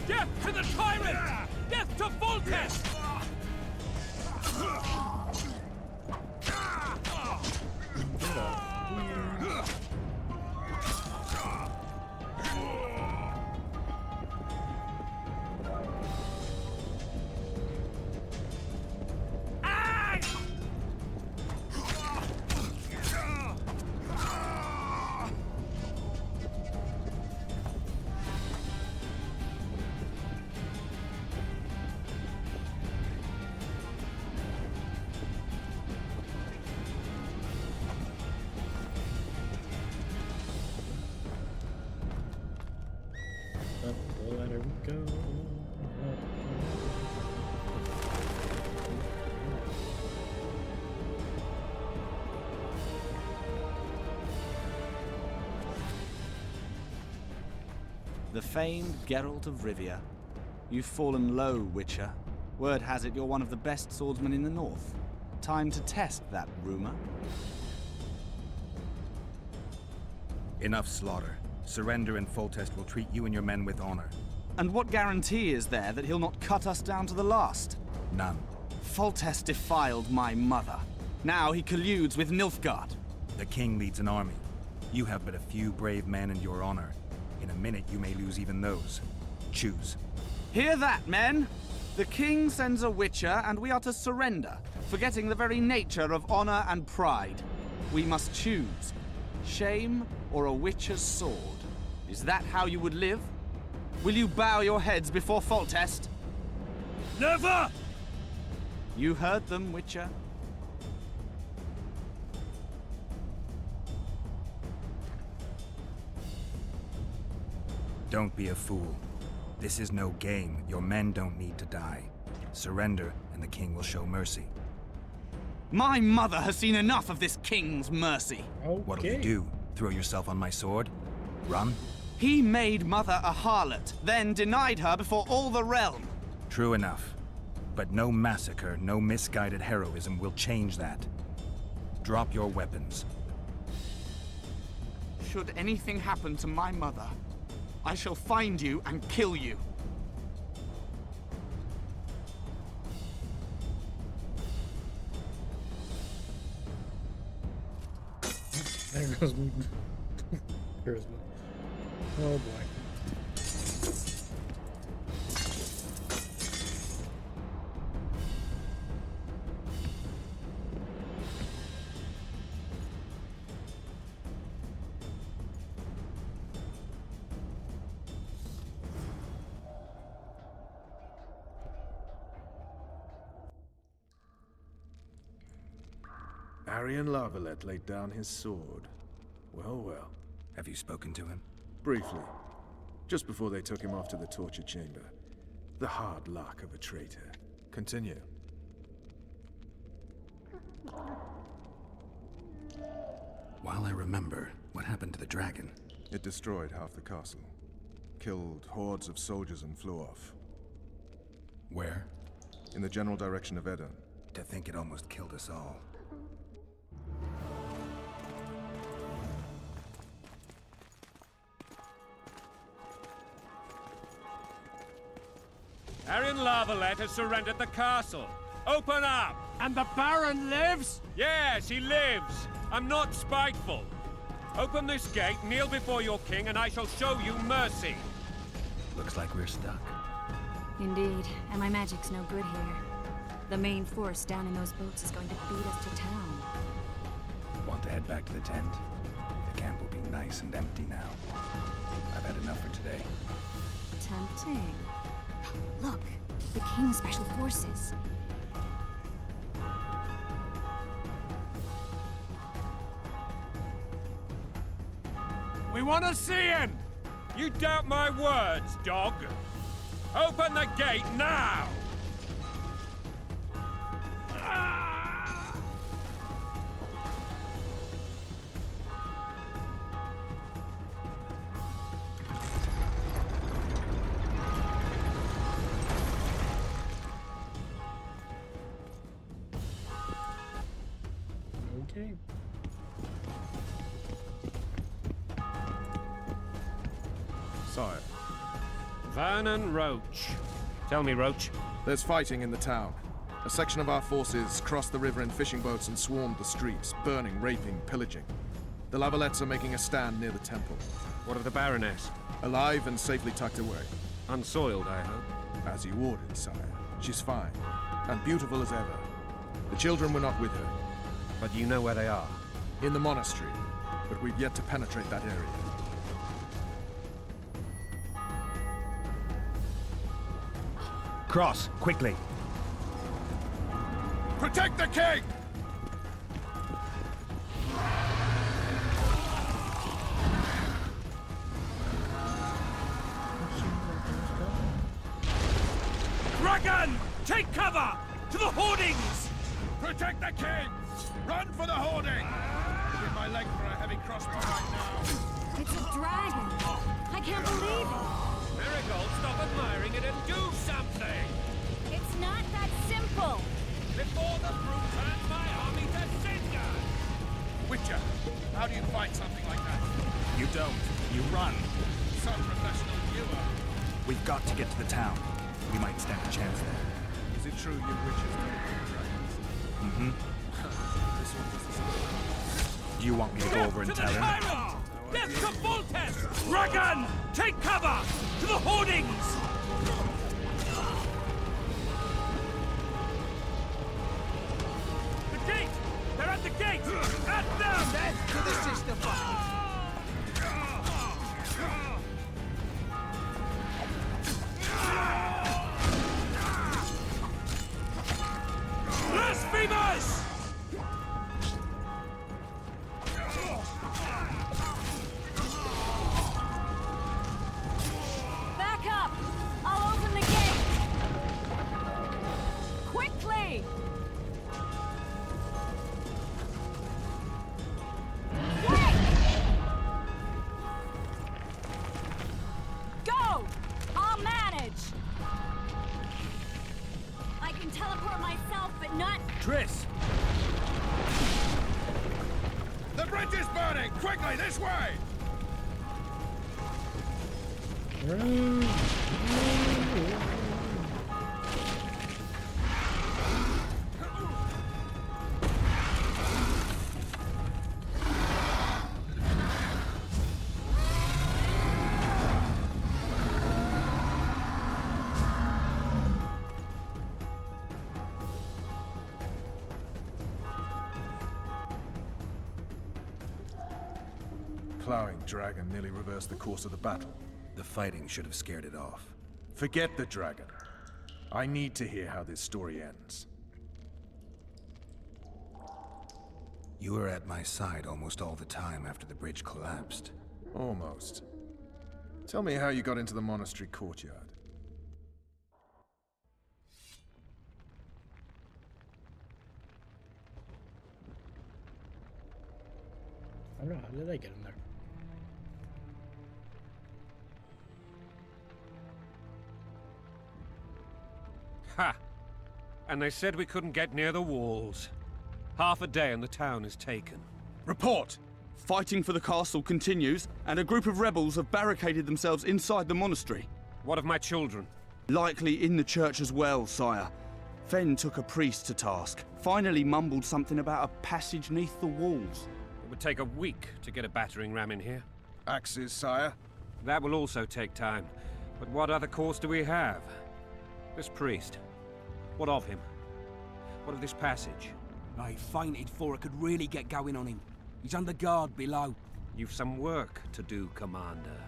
Death to the tyrant! Death to Foltest! There we go. The famed Geralt of Rivia. You've fallen low, Witcher. Word has it you're one of the best swordsmen in the north. Time to test that rumor. Enough slaughter. Surrender and Foltest will treat you and your men with honor. And what guarantee is there that he'll not cut us down to the last? None. Foltest defiled my mother. Now he colludes with Nilfgaard. The king leads an army. You have but a few brave men and your honor. In a minute you may lose even those. Choose. Hear that, men? The king sends a Witcher and we are to surrender, forgetting the very nature of honor and pride. We must choose. Shame or a Witcher's sword? Is that how you would live? Will you bow your heads before Foltest? Never! You heard them, Witcher. Don't be a fool. This is no game. Your men don't need to die. Surrender, and the king will show mercy. My mother has seen enough of this king's mercy. Okay. What'll you do? Throw yourself on my sword? Run? He made mother a harlot, then denied her before all the realm. True enough. But no massacre, no misguided heroism will change that. Drop your weapons. Should anything happen to my mother, I shall find you and kill you. There goes me. Charisma. Oh boy. Arian Lavalette laid down his sword. Well, well. Have you spoken to him? Briefly. Just before they took him off to the torture chamber. The hard luck of a traitor. Continue. While I remember, what happened to the dragon? It destroyed half the castle. Killed hordes of soldiers and flew off. Where? In the general direction of Edda. To think it almost killed us all. Arian Lavalette has surrendered the castle. Open up! And the Baron lives? Yes, he lives. I'm not spiteful. Open this gate, kneel before your king, and I shall show you mercy. Looks like we're stuck. Indeed, and my magic's no good here. The main force down in those boats is going to beat us to town. Want to head back to the tent? The camp will be nice and empty now. I've had enough for today. Tempting. Look, the King's Special Forces. We want to see him! You doubt my words, dog? Open the gate now! cape. Sire, Vernon Roach. Tell me, Roach. there's fighting in the town. A section of our forces crossed the river in fishing boats and swarmed the streets, burning, raping, pillaging. The Lavalettes are making a stand near the temple. What of the Baroness? Alive and safely tucked away. Unsoiled, I hope. As you ordered, sire. She's fine, and beautiful as ever. The children were not with her. But you know where they are. In the monastery, but we've yet to penetrate that area. Cross, quickly. Protect the king! Dragon! Take cover! To the hoardings! Protect the king! Run for the hoarding! Give my leg for a heavy crossbow right now. It's a dragon. I can't believe it. Marigold, stop admiring it and do something! It's not that simple. Before the brute turns my army to cinder! Witcher, how do you fight something like that? You don't. You run. Some professional viewer. We've got to get to the town. We might stand a chance there. Is it true you witches don't kill dragons? Mm-hmm. This one doesn't sound... Do you want me to go over and tell her? Tyra! Death to Voltes! Dragon! Take cover! To the hoardings! The gate! They're at the gate! At them! Death to the sister fuckers! Blasphemers! Back up! I'll open the gate! Quickly! Quick! Go! I'll manage! I can teleport myself, but not... Triss! The bridge is burning! Quickly, this way! Run. Plowing dragon nearly reversed the course of the battle. The fighting should have scared it off. Forget the dragon. I need to hear how this story ends. You were at my side almost all the time after the bridge collapsed. Almost. Tell me how you got into the monastery courtyard. I don't know, how did I get in there? Ha! And they said we couldn't get near the walls. Half a day and the town is taken. Report! Fighting for the castle continues, and a group of rebels have barricaded themselves inside the monastery. What of my children? Likely in the church as well, sire. Fen took a priest to task. Finally mumbled something about a passage neath the walls. It would take a week to get a battering ram in here. Axes, sire? That will also take time. But what other course do we have? This priest. What of him? What of this passage? I fainted before I could really get going on him. He's under guard below. You've some work to do, Commander.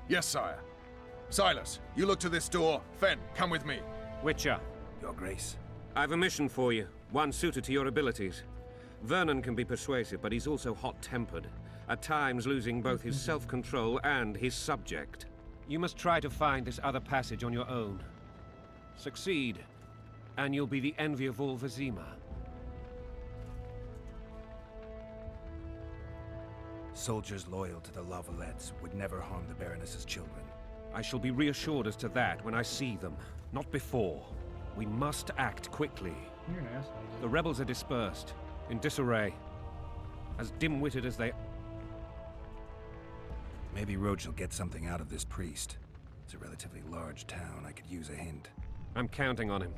Yes, sire. Silas, you look to this door. Fen, come with me. Witcher, Your Grace. I've a mission for you. One suited to your abilities. Vernon can be persuasive, but he's also hot-tempered. At times losing both his self-control and his subject. You must try to find this other passage on your own. Succeed, and you'll be the envy of all Vizima. Soldiers loyal to the Lavalettes would never harm the Baroness's children. I shall be reassured as to that when I see them, not before. We must act quickly. You're an asshole, dude. The rebels are dispersed, in disarray. as dim-witted as they... Maybe Roach will get something out of this priest. It's a relatively large town. I could use a hint. I'm counting on him.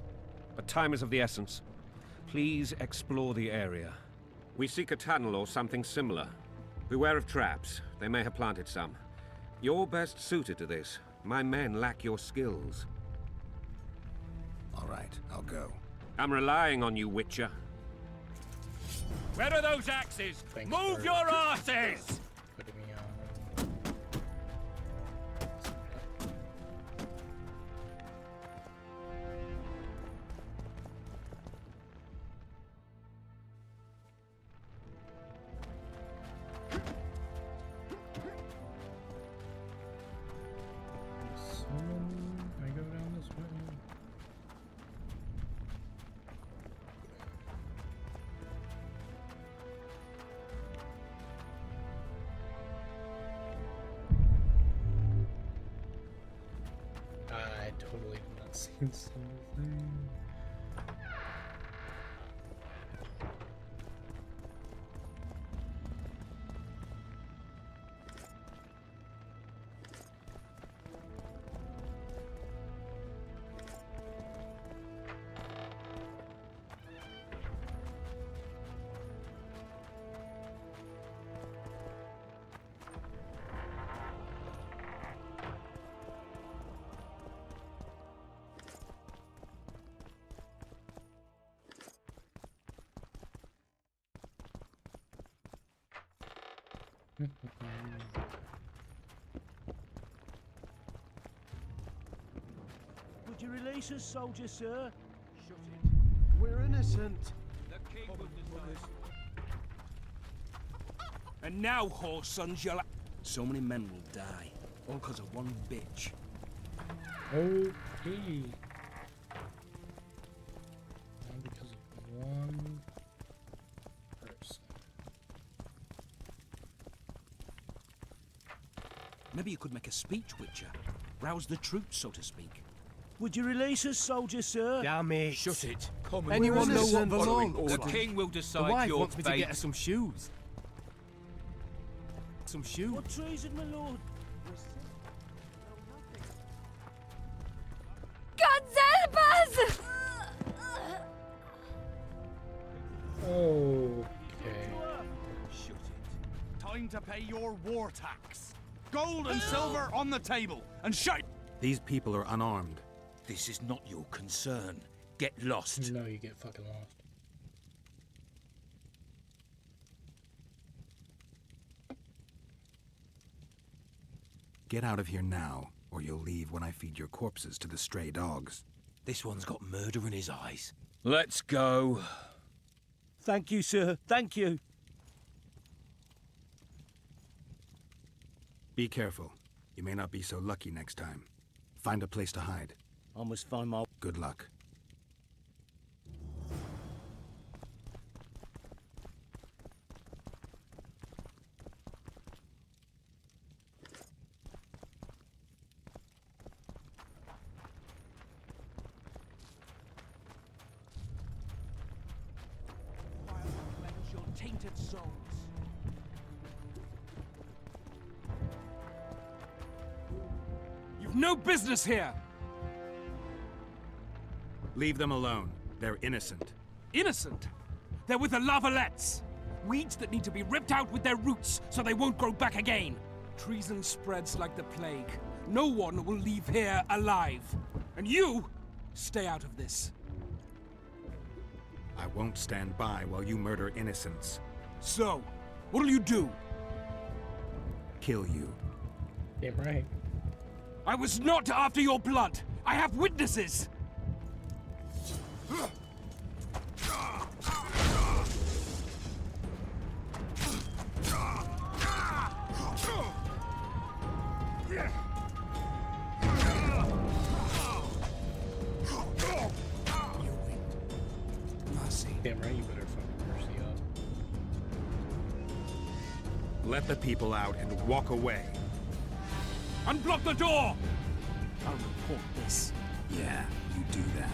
But time is of the essence. Please explore the area. We seek a tunnel or something similar. Beware of traps. They may have planted some. You're best suited to this. My men lack your skills. All right, I'll go. I'm relying on you, Witcher. Where are those axes? Thanks Move for- your asses! Putting me on. I go down this way. I totally did not see something. Would you release us, soldier, sir? Shut it. We're innocent. The king will decide. And now, whore sons, you'll... So many men will die, all because of one bitch. Okay. All because of one person. Maybe you could make a speech, Witcher. Rouse the troops, so to speak. Would you release us, soldier, sir? Damn it. Shut it. Come Anyone know what belongs? The king will The decide wife your wants me to fate. get her some shoes. Some shoes. What treason, my lord? God help us! Okay. Shut it. Time to pay your war tax. Gold and silver on the table, and shut. These people are unarmed. This is not your concern. Get lost. No, you get fucking lost. Get out of here now, or you'll leave when I feed your corpses to the stray dogs. This one's got murder in his eyes. Let's go. Thank you, sir. Thank you. Be careful. You may not be so lucky next time. Find a place to hide. I must find my... Good luck. Cleanse your tainted souls. You've no business here! Leave them alone. They're innocent. Innocent. They're with the Lavalettes. Weeds that need to be ripped out with their roots so they won't grow back again. Treason spreads like the plague. No one will leave here alive. And you, stay out of this. I won't stand by while you murder innocents. So, what'll you do? Kill you. Damn right. I was not after your blood. I have witnesses. Damn right, you better fucking mercy up. Let the people out and walk away. Unblock the door! I'll report this. Yeah, you do that.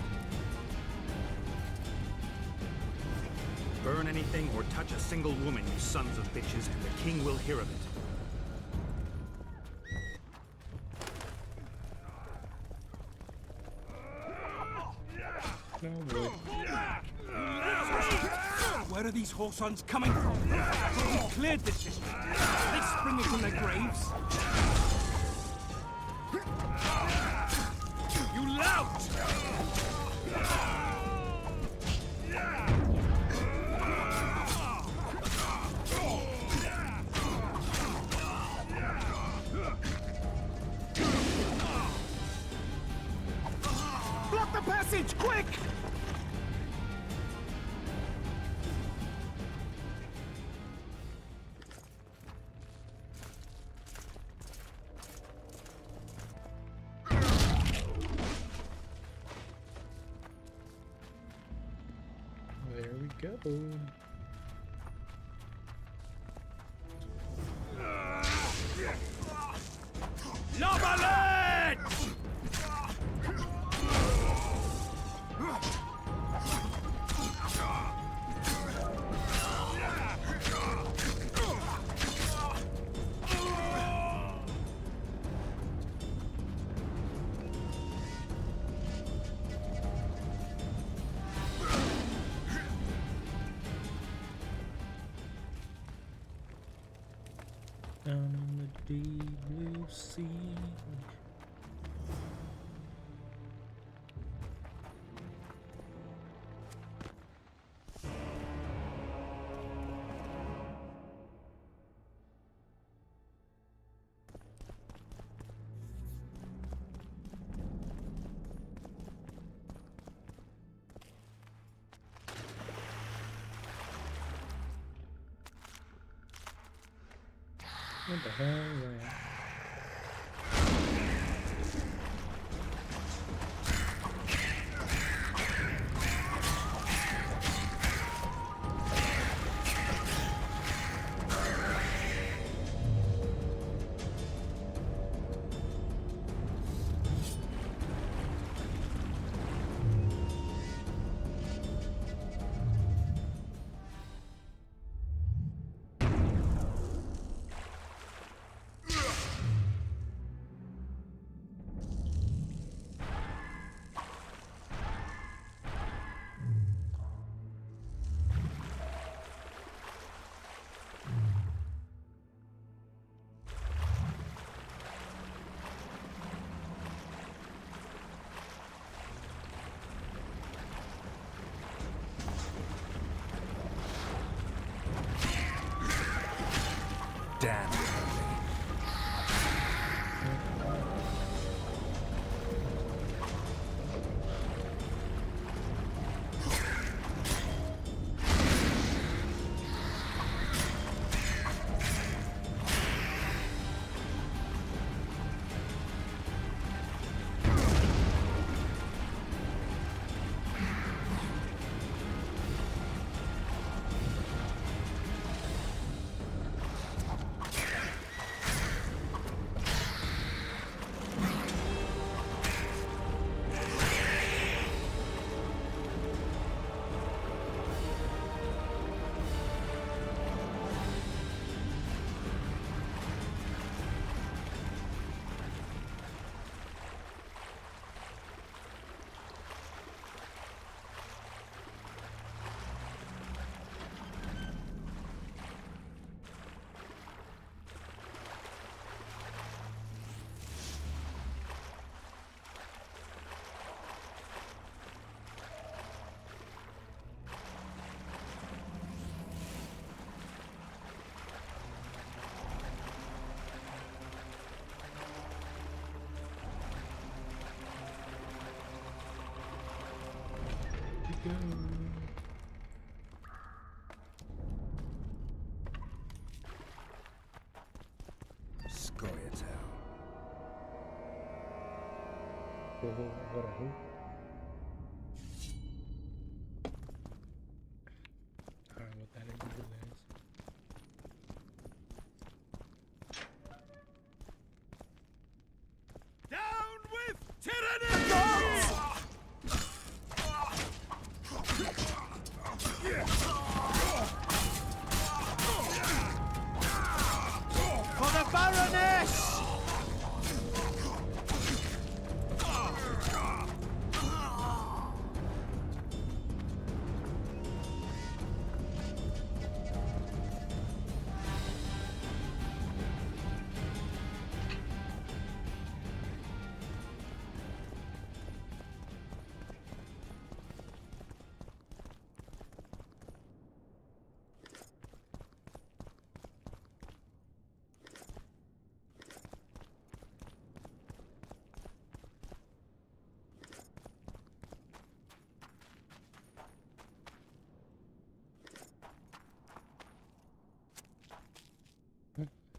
Burn anything or touch a single woman, you sons of bitches, and the king will hear of it. No wood. Where are these whoresons coming from? We cleared this district. Are they springing from their graves? You lout! Block the passage, quick! There we go. Lava Down in the deep blue sea. What the hell is that? Damn. Go. Scoia'tael. What a hoop. Alright, what that is, Down with tyranny!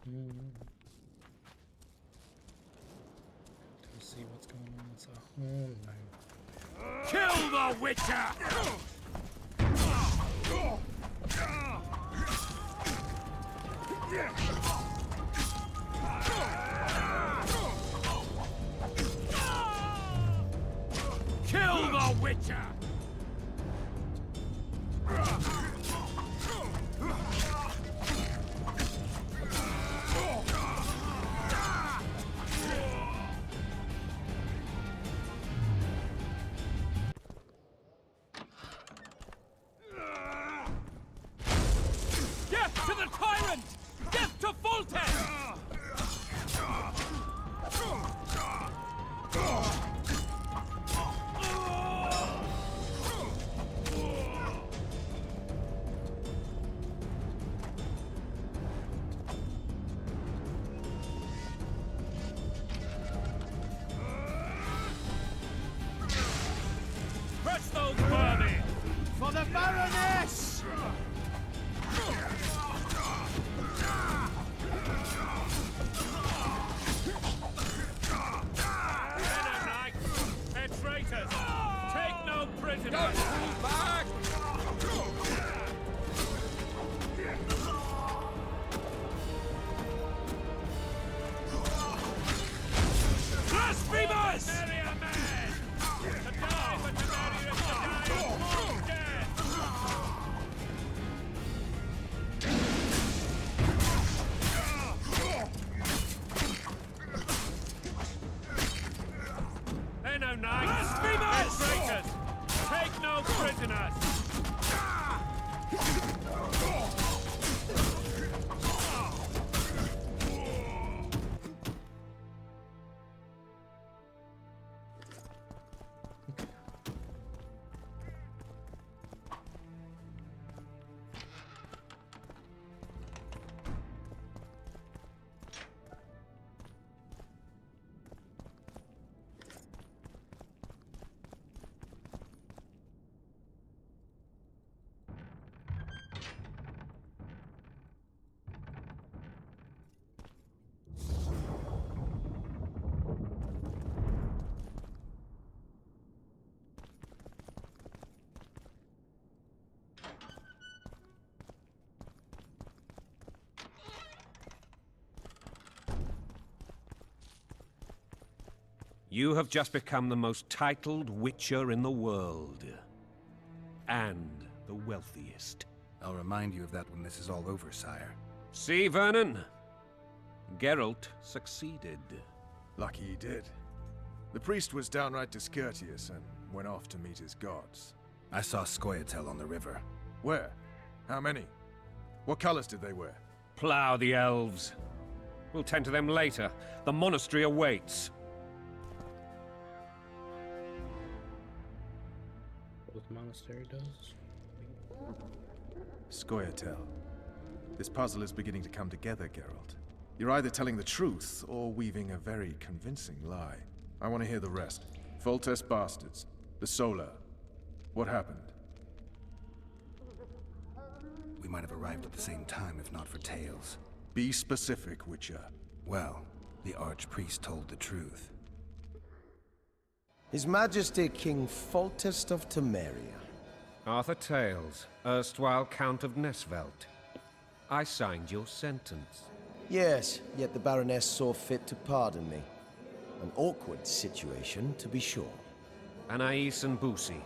To see what's going on. It's a whole no. Kill the Witcher! Kill the Witcher! Death to the tyrant! Death to Foltest! Crush those vermin! For the Baroness! They're traitors! Take no prisoners! Don't fall back! Blasphemers! Marry a man! To die, but to marry is to die of more death! They're no knights! Blasphemers! They're traitors! Take no prisoners! You have just become the most titled Witcher in the world. And the wealthiest. I'll remind you of that when this is all over, sire. See, Vernon? Geralt succeeded. Lucky he did. The priest was downright discourteous and went off to meet his gods. I saw Scoia'tael on the river. Where? How many? What colors did they wear? Plough the elves. We'll tend to them later. The monastery awaits. What the monastery does. Scoia'tael. This puzzle is beginning to come together, Geralt. You're either telling the truth or weaving a very convincing lie. I want to hear the rest. Foltest bastards. The Solar. What happened? We might have arrived at the same time if not for Tails. Be specific, Witcher. Well, the Archpriest told the truth. His Majesty King Foltest of Temeria. Arthur Tales, erstwhile Count of Nesvelt. I signed your sentence. Yes, yet the Baroness saw fit to pardon me. An awkward situation, to be sure. Anais and Boussy,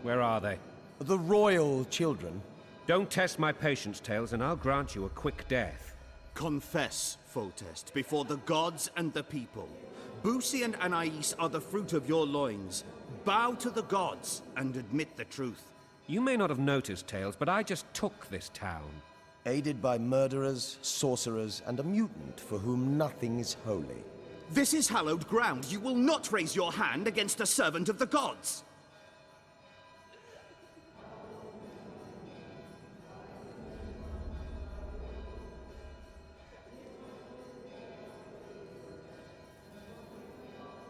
where are they? The royal children. Don't test my patience, Tales, and I'll grant you a quick death. Confess, Foltest, before the gods and the people. Boussy and Anais are the fruit of your loins. Bow to the gods and admit the truth. You may not have noticed, Tales, but I just took this town. Aided by murderers, sorcerers, and a mutant for whom nothing is holy. This is hallowed ground. You will not raise your hand against a servant of the gods.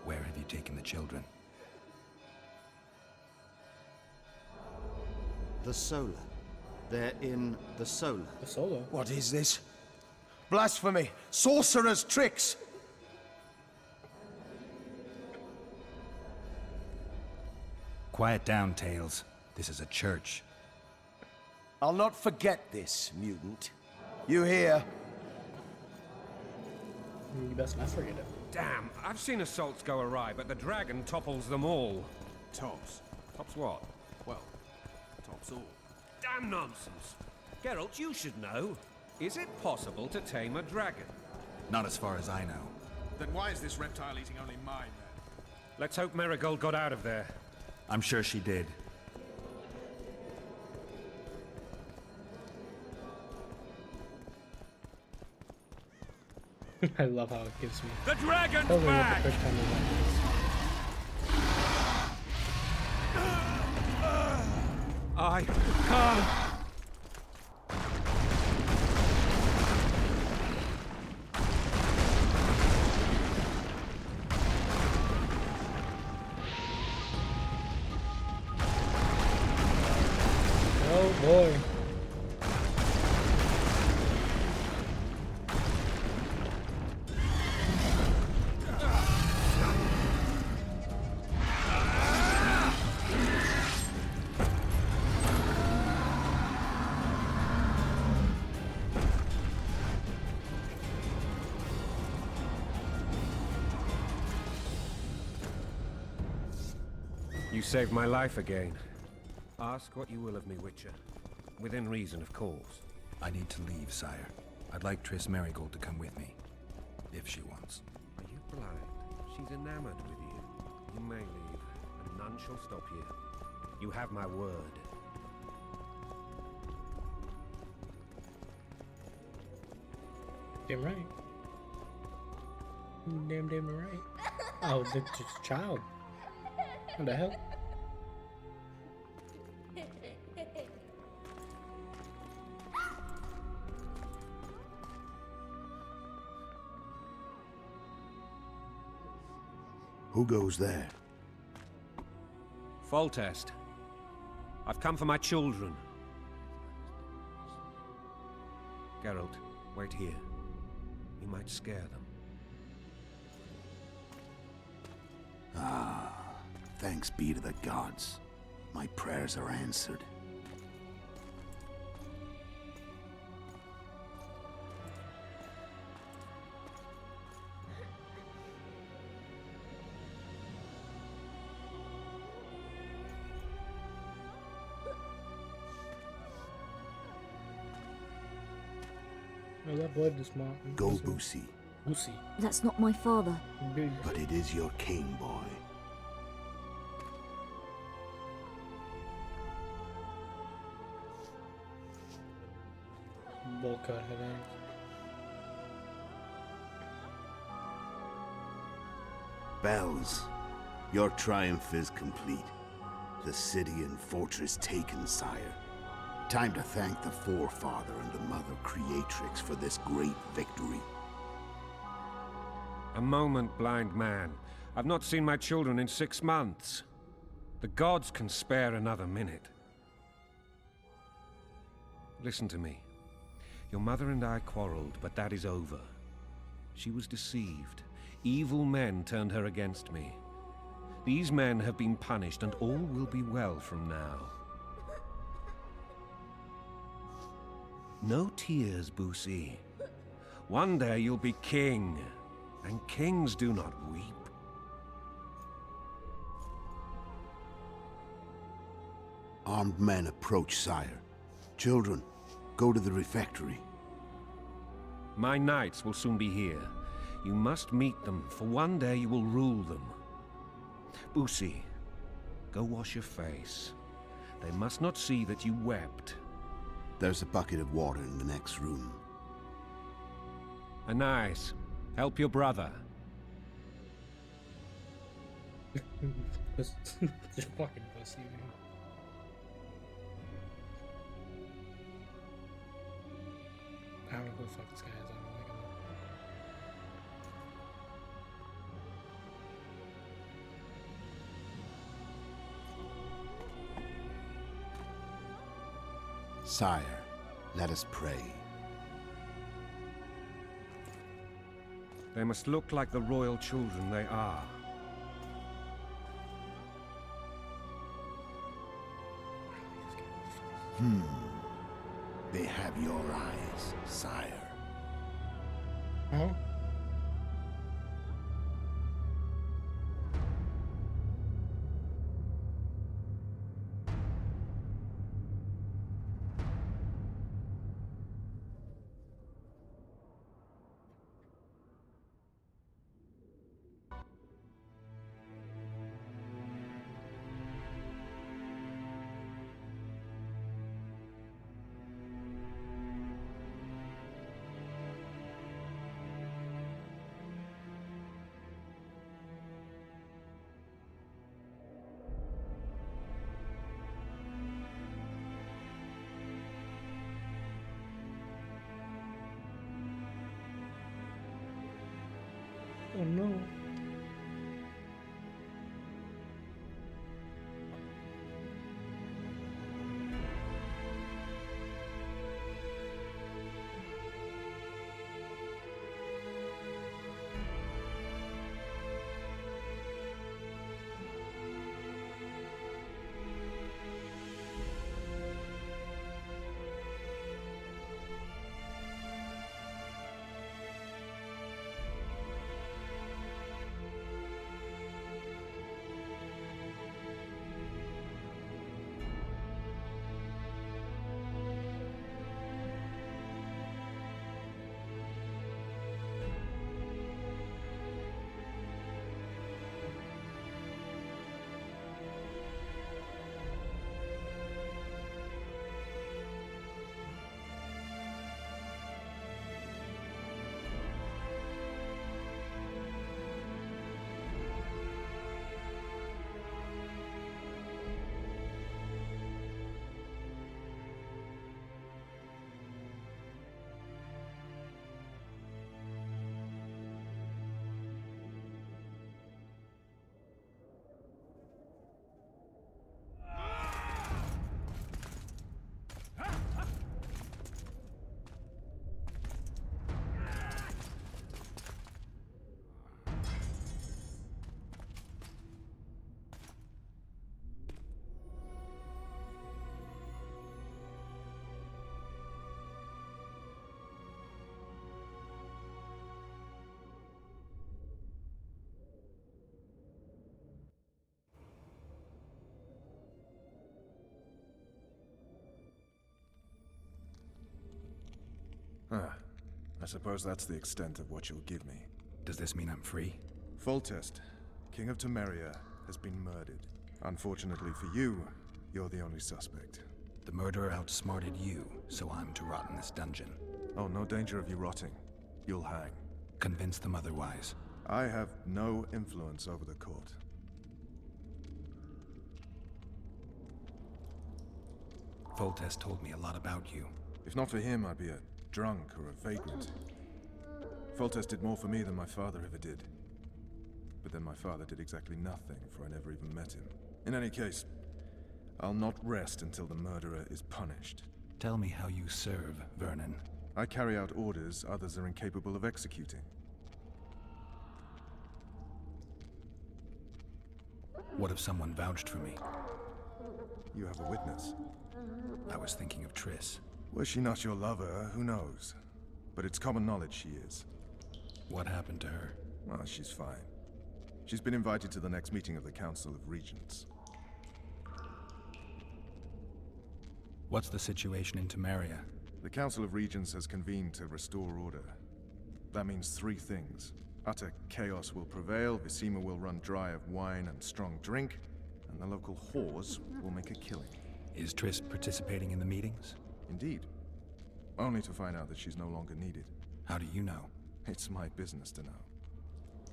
Where have you taken the children? The Solar. They're in the Solar. The solo. What is this? Blasphemy! Sorcerer's tricks! Quiet down, Tails. This is a church. I'll not forget this, mutant. You hear? You best not forget it. Damn, I've seen assaults go awry, but the dragon topples them all. Tops. Tops what? Well, tops all. Damn nonsense. Geralt, you should know. Is it possible to tame a dragon? Not as far as I know. Then why is this reptile eating only mine, then? Let's hope Marigold got out of there. I'm sure she did. I love how it gives me. The dragon's Tells me what the back! quick time event is. I can't. Oh boy. You saved my life again. Ask what you will of me, Witcher. Within reason, of course. I need to leave, sire. I'd like Triss Merigold to come with me. If she wants. Are you blind? She's enamored with you. You may leave, and none shall stop you. You have my word. Damn right. Damn right. Oh, the child. What the hell? Who goes there? Foltest. I've come for my children. Geralt, wait here. You might scare them. Thanks be to the gods. My prayers are answered. Oh, that blood is my. Go, Boosie. Boosie. That's not my father. But it is your king, boy. Bowl cut head ends. Bells, your triumph is complete. The city and fortress taken, sire. Time to thank the Forefather and the Mother Creatrix for this great victory. A moment, blind man. I've not seen my children in 6 months. The gods can spare another minute. Listen to me. Your mother and I quarreled, but that is over. She was deceived. Evil men turned her against me. These men have been punished, and all will be well from now. No tears, Boosie. One day you'll be king, and kings do not weep. Armed men approach, sire. Children, go to the refectory. My knights will soon be here. You must meet them, for one day you will rule them. Boosie, go wash your face. They must not see that you wept. There's a bucket of water in the next room. Anais, help your brother. Just fucking pussy, man. I don't know who the fuck this guy is. I don't like him. Sire, let us pray. They must look like the royal children they are. They have your eyes, sire. Huh? Oh no. I suppose that's the extent of what you'll give me. Does this mean I'm free? Foltest, King of Temeria, has been murdered. Unfortunately for you, you're the only suspect. The murderer outsmarted you, so I'm to rot in this dungeon. Oh, no danger of you rotting. You'll hang. Convince them otherwise. I have no influence over the court. Foltest told me a lot about you. If not for him, I'd be a drunk or a vagrant. Foltest did more for me than my father ever did. But then my father did exactly nothing, for I never even met him. In any case, I'll not rest until the murderer is punished. Tell me how you serve, Vernon. I carry out orders others are incapable of executing. What if someone vouched for me? You have a witness. I was thinking of Triss. Was she not your lover? Who knows? But it's common knowledge she is. What happened to her? Well, she's fine. She's been invited to the next meeting of the Council of Regents. What's the situation in Temeria? The Council of Regents has convened to restore order. That means three things. Utter chaos will prevail, Vizima will run dry of wine and strong drink, and the local whores will make a killing. Is Triss participating in the meetings? Indeed. Only to find out that she's no longer needed. How do you know? It's my business to know.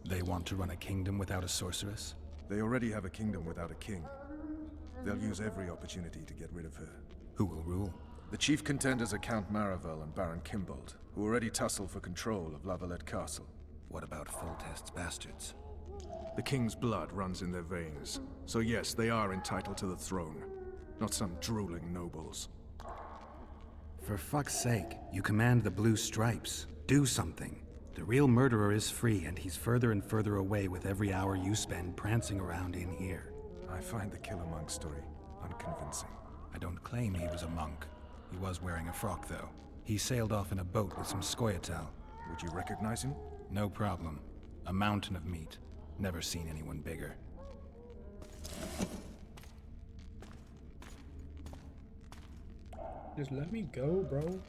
They want to run a kingdom without a sorceress? They already have a kingdom without a king. They'll use every opportunity to get rid of her. Who will rule? The chief contenders are Count Maravel and Baron Kimbold, who already tussle for control of Lavalette Castle. What about Foltest's bastards? The king's blood runs in their veins, so yes, they are entitled to the throne. Not some drooling nobles. For fuck's sake, you command the Blue Stripes. Do something. The real murderer is free, and he's further and further away with every hour you spend prancing around in here. I find the Killer Monk story unconvincing. I don't claim he was a monk. He was wearing a frock, though. He sailed off in a boat with some Scoia'tael. Would you recognize him? No problem. A mountain of meat. Never seen anyone bigger. Just let me go, bro.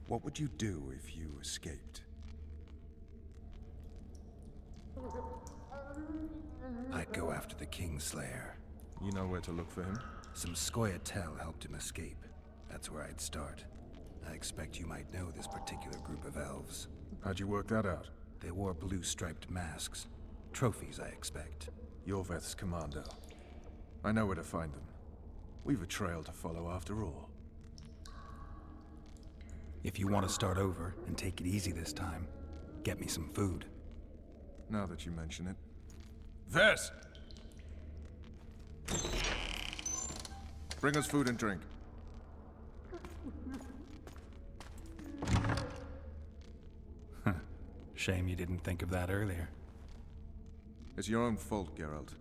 What would you do if you escaped? I'd go after the Kingslayer. You know where to look for him? Some Scoia'tael helped him escape. That's where I'd start. I expect you might know this particular group of elves. How'd you work that out? They wore blue striped masks. Trophies, I expect. Yorveth's commando. I know where to find them. We've a trail to follow after all. If you want to start over and take it easy this time, get me some food. Now that you mention it. Ves! Bring us food and drink. Shame you didn't think of that earlier. It's your own fault, Geralt.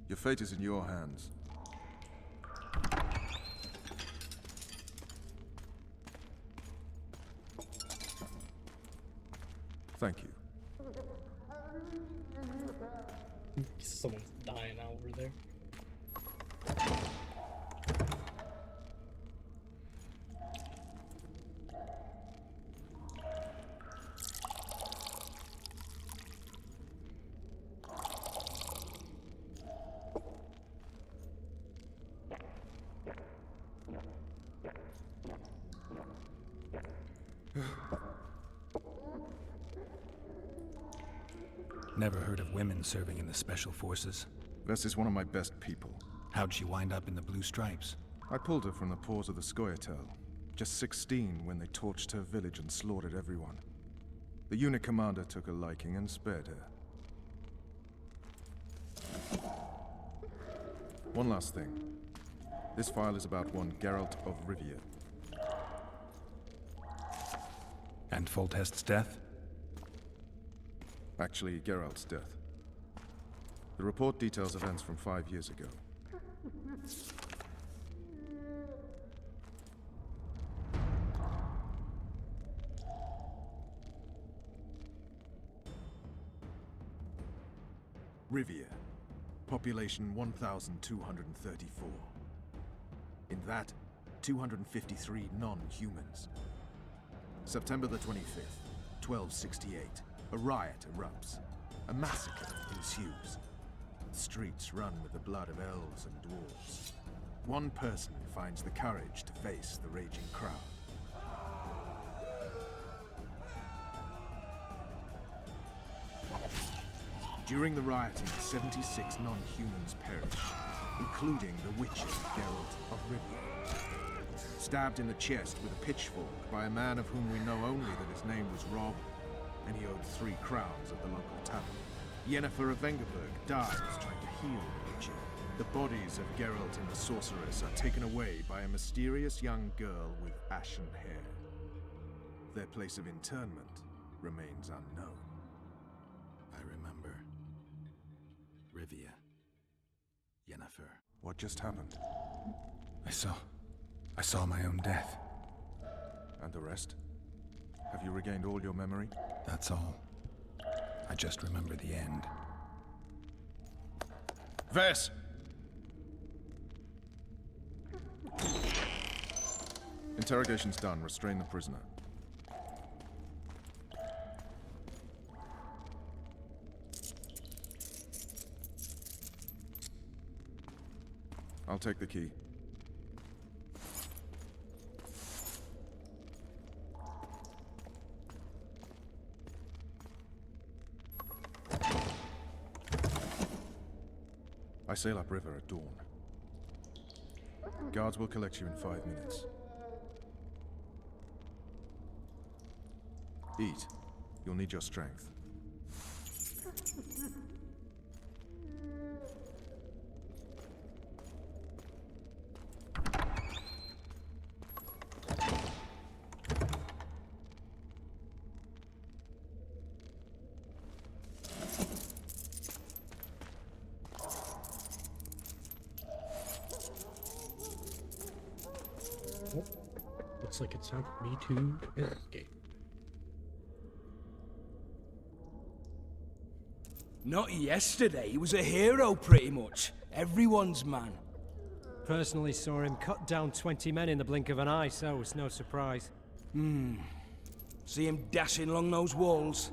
Your fate is in your hands. Thank you. Someone's dying out over there. Never heard of women serving in the Special Forces. Ves is one of my best people. How'd she wind up in the Blue Stripes? I pulled her from the paws of the Scoia'tael. Just 16 when they torched her village and slaughtered everyone. The unit commander took a liking and spared her. One last thing. This file is about one Geralt of Rivia. And Foltest's death? Actually, Geralt's death. The report details events from 5 years ago. Rivia. Population 1,234. In that, 253 non-humans. September the 25th, 1268. A riot erupts. A massacre ensues. The streets run with the blood of elves and dwarves. One person finds the courage to face the raging crowd. During the rioting, 76 non-humans perished, including the Witcher, Geralt of Rivia. Stabbed in the chest with a pitchfork by a man of whom we know only that his name was Rob, and he owed 3 crowns at the local tavern. Yennefer of Vengerberg dies trying to heal the Witcher. The bodies of Geralt and the sorceress are taken away by a mysterious young girl with ashen hair. Their place of internment remains unknown. I remember. Rivia. Yennefer. What just happened? I saw my own death. And the rest? Have you regained all your memory? That's all. I just remember the end. Ves! Interrogation's done. Restrain the prisoner. I'll take the key. I sail upriver at dawn. Guards will collect you in 5 minutes. Eat. You'll need your strength. Looks like it's time for me to escape. Not yesterday, he was a hero pretty much. Everyone's man. Personally saw him cut down 20 men in the blink of an eye, so it's no surprise. See him dashing along those walls?